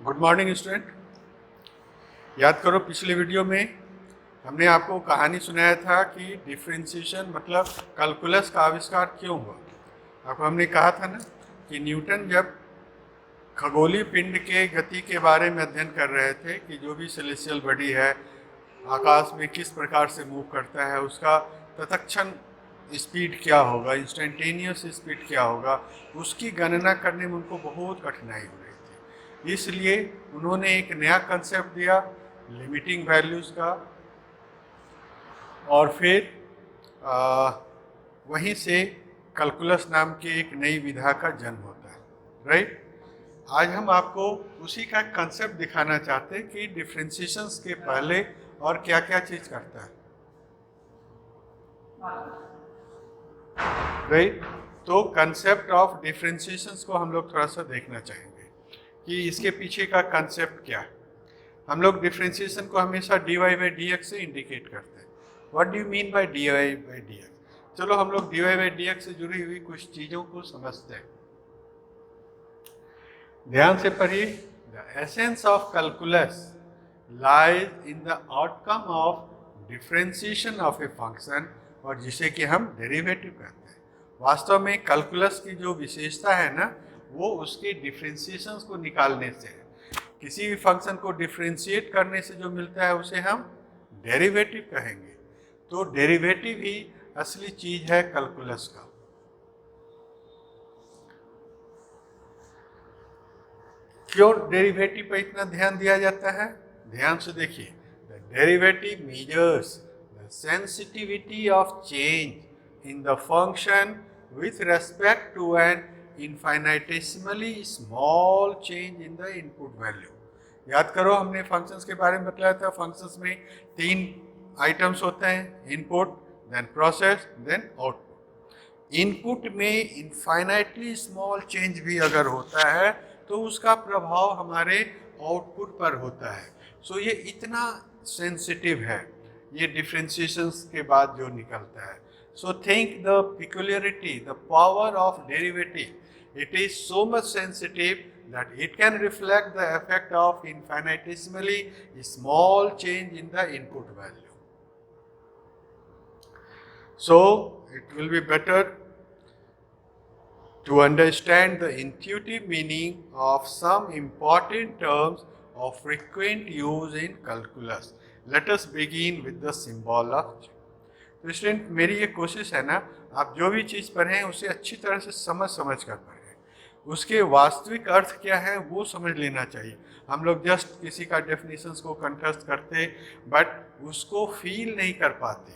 Good morning student. याद करो पिछले वीडियो में हमने आपको कहानी सुनाया था कि डिफरेंशिएशन मतलब कैलकुलस का आविष्कार क्यों हुआ। आपको हमने कहा था ना कि न्यूटन जब खगोलीय पिंड के गति के बारे में अध्ययन कर रहे थे कि जो भी सेलेस्टियल बॉडी है आकाश में किस प्रकार से मूव करता है, उसका तत्क्षण स्पीड क्या होगा, इंस्टेंटेनियस स्पीड क्या होगा, उसकी गणना करने में उनको बहुत कठिनाई हो रही थी। इसलिए उन्होंने एक नया कंसेप्ट दिया लिमिटिंग वैल्यूज़ का, और फिर वहीं से कैलकुलस नाम के एक नई विधा का जन्म होता है। राइट, आज हम आपको उसी का कंसेप्ट दिखाना चाहते हैं कि डिफरेंशिएशंस के पहले और क्या क्या चीज करता है। राइट, तो कंसेप्ट ऑफ डिफरेंशिएशंस को हम लोग थोड़ा सा देखना चाहेंगे कि इसके पीछे का कंसेप्ट क्या है। हम लोग डिफरेंशिएशन को हमेशा dy बाई डी एक्स से इंडिकेट करते हैं। What do you mean by dy by D x? चलो हम लोग dy बाई डी एक्स से जुड़ी हुई कुछ चीज़ों को समझते हैं। ध्यान से पढ़िए। The essence of calculus lies in the outcome of differentiation of a function, और जिसे कि हम डेरिवेटिव कहते हैं। वास्तव में कैलकुलस की जो विशेषता है ना, वो उसके डिफरेंशिएशंस को निकालने से है। किसी भी फंक्शन को डिफरेंशिएट करने से जो मिलता है उसे हम डेरिवेटिव कहेंगे। तो डेरिवेटिव ही असली चीज है कैलकुलस का। क्यों डेरिवेटिव पर इतना ध्यान दिया जाता है? ध्यान से देखिए। The derivative measures the sensitivity of change in the function with respect to an infinitesimally small change in the input value। याद करो हमने फंक्शंस के बारे में बताया था। फंक्शंस में 3 आइटम्स होते हैं, input, then process, then output. Input में इनफाइनाइटली स्मॉल चेंज भी अगर होता है तो उसका प्रभाव हमारे आउटपुट पर होता है। सो ये इतना सेंसिटिव है ये डिफरेंशिएशंस के बाद जो निकलता है। So think the peculiarity, the power of derivative. It is so much sensitive that it can reflect the effect of infinitesimally small change in the input value. So it will be better to understand the intuitive meaning of some important terms of frequent use in calculus. Let us begin with the symbol of change. तो student मेरी ये कोशिश है ना, आप जो भी चीज़ पढ़ें उसे अच्छी तरह से समझ कर पढ़ें। उसके वास्तविक अर्थ क्या है वो समझ लेना चाहिए। हम लोग जस्ट किसी का डेफिनेशंस को कंठस्थ करते बट उसको फील नहीं कर पाते।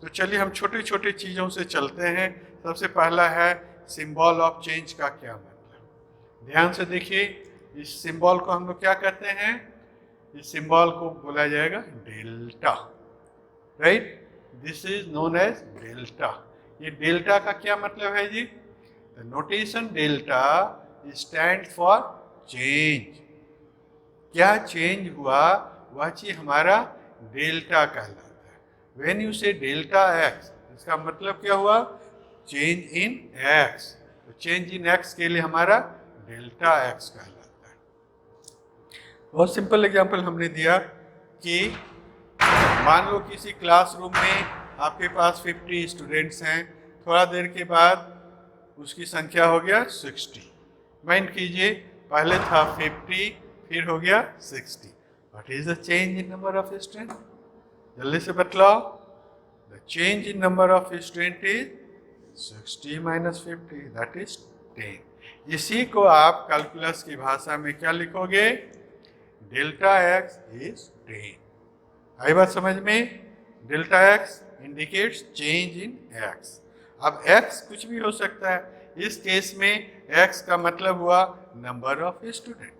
तो चलिए हम छोटी छोटी चीज़ों से चलते हैं। सबसे पहला है सिंबल ऑफ चेंज का क्या मतलब। ध्यान से देखिए, इस सिंबल को हम लोग क्या कहते हैं? इस सिंबल को बोला जाएगा delta. Right, this is known as delta. ये डेल्टा का क्या मतलब है जी? The notation delta stand for change. क्या चेंज हुआ वह चीज हमारा डेल्टा कहलाता है। When you say delta x, इसका मतलब क्या हुआ? Change in x. तो चेंज इन एक्स के लिए हमारा डेल्टा एक्स कहलाता है। बहुत सिंपल एग्जांपल हमने दिया कि मान लो किसी क्लासरूम में आपके पास 50 स्टूडेंट्स हैं। थोड़ा देर के बाद उसकी संख्या हो गया 60। माइंड कीजिए, पहले था 50, फिर हो गया 60। What is the change in number of student? जल्दी से बतलाओ। The change in number of student is 60 minus 50, that is 10। इसी को आप कैलकुलस की भाषा में क्या लिखोगे? Delta x is 10। आई बात समझ में? Delta x indicates change in x. अब एक्स कुछ भी हो सकता है। इस केस में एक्स का मतलब हुआ नंबर ऑफ स्टूडेंट।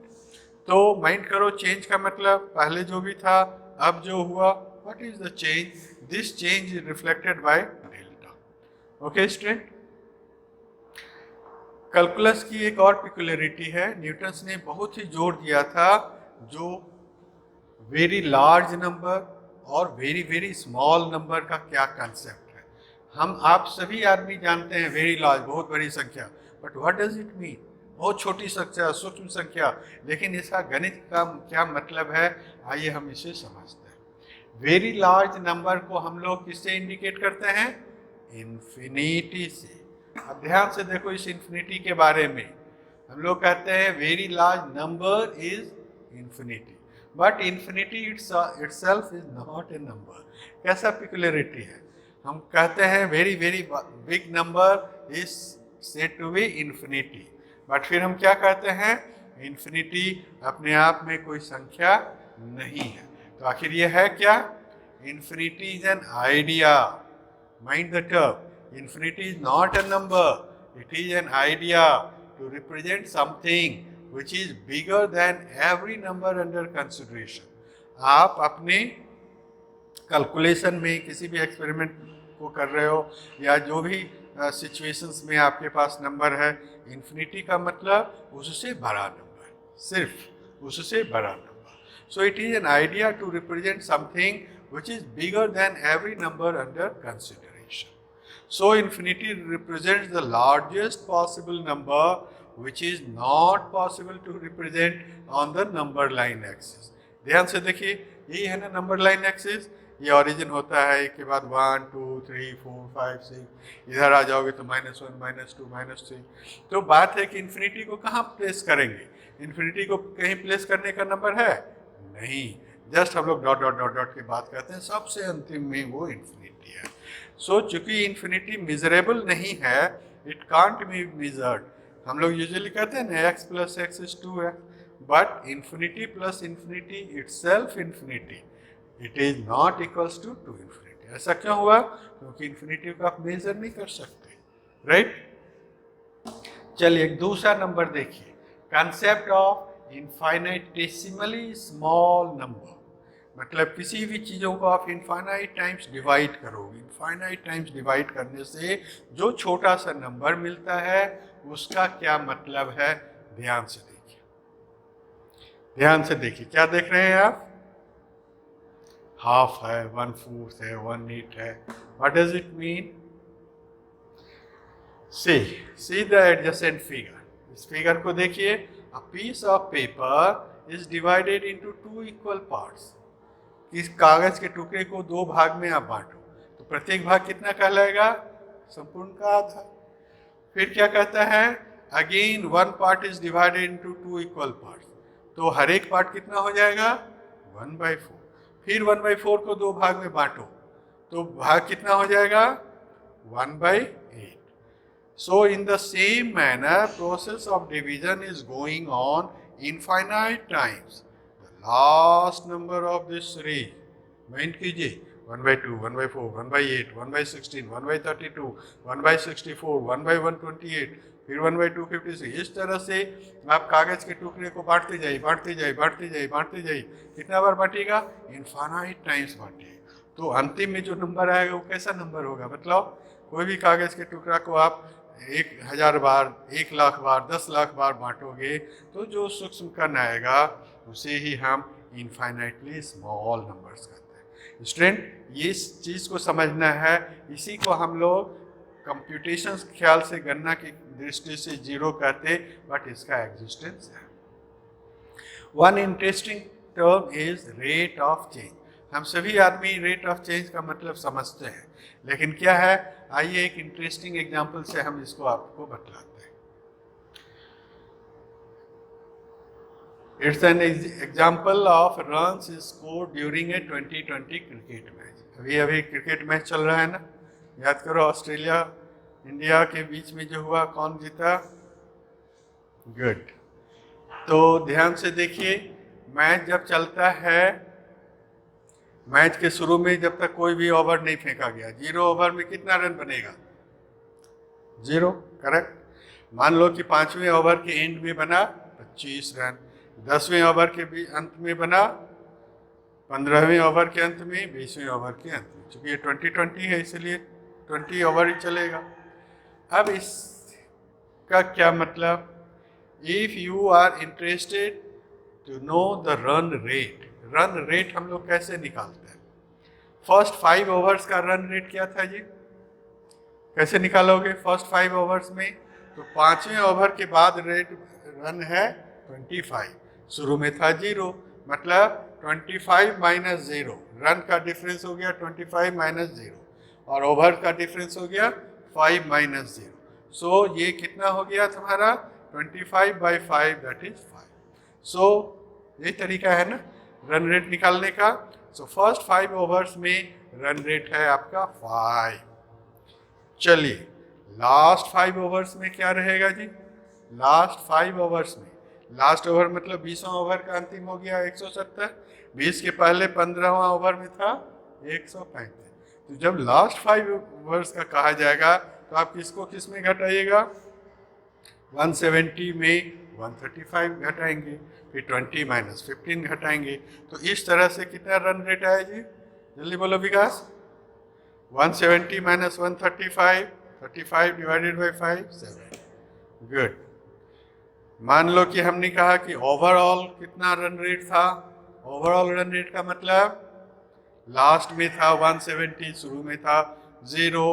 तो माइंड करो, चेंज का मतलब पहले जो भी था अब जो हुआ। What is the change? This change is reflected by delta. Okay student, calculus की एक और पिक्युलरिटी है। न्यूटन ने बहुत ही जोर दिया था जो वेरी लार्ज नंबर और वेरी वेरी स्मॉल नंबर का क्या कंसेप्ट है। हम आप सभी आदमी जानते हैं वेरी लार्ज, बहुत बड़ी संख्या, but what does it mean? बहुत छोटी संख्या, सूक्ष्म संख्या, लेकिन इसका गणित का क्या मतलब है, आइए हम इसे समझते हैं। वेरी लार्ज नंबर को हम लोग किससे इंडिकेट करते हैं? इन्फिनिटी से। अब ध्यान से देखो इस इन्फिनिटी के बारे में, हम लोग कहते हैं very large number is infinity, but infinity itself is not a number. कैसा पिकुलरिटी है? हम कहते हैं very very big number is said to be infinity, but फिर हम क्या कहते हैं? इन्फिनिटी अपने आप में कोई संख्या नहीं है। तो आखिर ये है क्या? Infinity is an idea. Mind the term, infinity is not a number, it is an idea to represent something which is bigger than every number under consideration. आप अपने कैलकुलेशन में किसी भी एक्सपेरिमेंट को कर रहे हो या जो भी सिचुएशंस में आपके पास नंबर है, इन्फिनिटी का मतलब उससे बड़ा नंबर, सिर्फ उससे बड़ा number. So it is an idea to represent something which is bigger than every number under consideration. So infinity represents the largest possible number which is not possible to represent on the number line axis. ध्यान से देखिए, यही है ना number line axis, ये origin होता है, एक के बाद 1 2 3 4 5 6, इधर आ जाओगे तो -1 -2 -3। तो बात है कि इन्फिनिटी को कहाँ प्लेस करेंगे? इन्फिनिटी को कहीं प्लेस करने का नंबर है नहीं, जस्ट हम लोग डॉट डॉट डॉट डॉट की बात करते हैं, सबसे अंतिम में वो इन्फिनिटी है। सो चूंकि इन्फिनिटी मेजरेबल नहीं है, इट कांट बी मेजर्ड। हम लोग यूजुअली कहते हैं ना x + x = 2x, but infinity plus infinity itself infinity, it is not equals to infinity. ऐसा क्यों हुआ? क्योंकि इन्फिनिटी को आप मेजर नहीं कर सकते, राइट? चलिए एक दूसरा नंबर देखिए, कंसेप्ट ऑफ इनफाइनाइटेसिमली स्मॉल नंबर। मतलब किसी भी चीज़ों को आप इनफाइनाइट टाइम्स डिवाइड करोगे, इनफाइनाइट टाइम्स डिवाइड करने से जो छोटा सा नंबर मिलता है उसका क्या मतलब है? ध्यान से देखिए, ध्यान से देखिए, क्या देख रहे हैं आप? हाफ है, 1/4 है, 1/8 है। What does it mean? See the adjacent figure. इस फिगर को देखिए, a piece of paper is divided into 2 equal parts. इस कागज के टुकड़े को 2 भाग में आप बांटो, तो प्रत्येक भाग कितना कहलाएगा? संपूर्ण का आधा। फिर क्या कहता है? Again 1 part is divided into 2 equal parts, तो हर एक पार्ट कितना हो जाएगा? 1/4। फिर 1/4 को 2 भाग में बांटो, तो भाग कितना हो जाएगा? 1/8। So in the same manner, process of division is going on infinite times. The last number of this series, mind कीजिए, 1/2, 1/4, 1/8, 1/16, 1/32, 1/64, 1/128, फिर 1/256। इस तरह से आप कागज के टुकड़े को बांटते जाइए, बांटते जाइए, बांटते जाइए, बांटते जाइए। कितना बार बांटिएगा? Infinite times बांटिए। तो अंतिम में जो नंबर आएगा वो कैसा नंबर होगा? मतलब कोई भी कागज के टुकड़ा को आप 1000 बार, 1,00,000 बार, 10,00,000 बार बांटोगे तो जो सूक्ष्म कण आएगा उसे ही हम इनफाइनाइटली स्मॉल नंबर्स कहते हैं। स्टूडेंट, ये इस चीज़ को समझना है, इसी को हम लोग कंप्यूटेशन ख्याल से गणना की दृष्टि से जीरो कहते, बट इसका एग्जिस्टेंस है। One interesting term is rate of change. हम सभी आदमी रेट ऑफ चेंज का मतलब समझते हैं, लेकिन क्या है? आइए एक इंटरेस्टिंग एग्जांपल से हम इसको आपको बतलाते हैं। It's an example of runs scored during a 2020 cricket match. अभी अभी क्रिकेट मैच चल रहा है ना, याद करो ऑस्ट्रेलिया इंडिया के बीच में जो हुआ, कौन जीता? गुड। तो ध्यान से देखिए, मैच जब चलता है, मैच के शुरू में जब तक कोई भी ओवर नहीं फेंका गया, 0 ओवर में कितना रन बनेगा? 0, करेक्ट। मान लो कि 5वें ओवर के एंड में बना 25 रन, 10वें ओवर के भी अंत में बना, 15वें ओवर के अंत में, 20वें ओवर के अंत में। चूंकि ये 2020 है इसलिए 20 ओवर ही चलेगा। अब इसका क्या मतलब? If you are interested to know the run rate, run rate हम लोग कैसे निकालते हैं? फर्स्ट 5 ओवर्स का रन रेट क्या था जी? कैसे निकालोगे फर्स्ट 5 ओवर्स में? तो 5वें ओवर के बाद रेट रन है 25, शुरू में था 0, मतलब 25 माइनस 0, रन का डिफरेंस हो गया 25 माइनस 0 और ओवर का डिफरेंस हो गया 5 माइनस 0। सो ये कितना हो गया तुम्हारा 25/5 दैट इज 5। सो ये तरीका है ना रन रेट निकालने का। सो फर्स्ट 5 ओवर्स में रन रेट है आपका 5। चलिए लास्ट 5 ओवर्स में क्या रहेगा जी? लास्ट 5 ओवर्स में, लास्ट ओवर मतलब 20वां ओवर का अंतिम हो गया 170, 20 के पहले 15वां ओवर में था 135। तो जब लास्ट 5 ओवर्स का कहा जाएगा तो आप किसको किस में घटाइएगा? 170 में 135 घटाएंगे, फिर 20 माइनस 15 घटाएंगे। तो इस तरह से कितना रन रेट आया जी? जल्दी बोलो विकास। 170 माइनस 135, 35 डिवाइडेड बाई 5, 7। गुड। मान लो कि हमने कहा कि ओवरऑल कितना रन रेट था? ओवरऑल रन रेट का मतलब लास्ट में था 170, शुरू में था 0,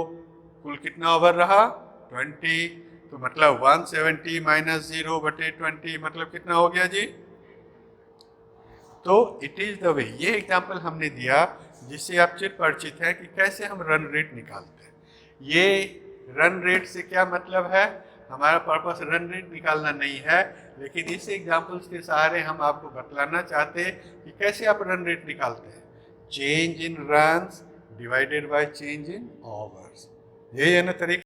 कुल कितना ओवर रहा? 20। तो मतलब 170 माइनस 0 बटे 20 मतलब कितना हो गया जी? तो इट इज द वे, ये एग्जाम्पल हमने दिया जिससे आप चिर परिचित हैं कि कैसे हम रन रेट निकालते हैं। ये रन रेट से क्या मतलब है? हमारा पर्पस रन रेट निकालना नहीं है, लेकिन इस एग्जाम्पल्स के सहारे हम आपको बतलाना चाहते हैं कि कैसे आप रन रेट निकालते हैं। Change in runs divided by change in overs, यही है ना तरीका।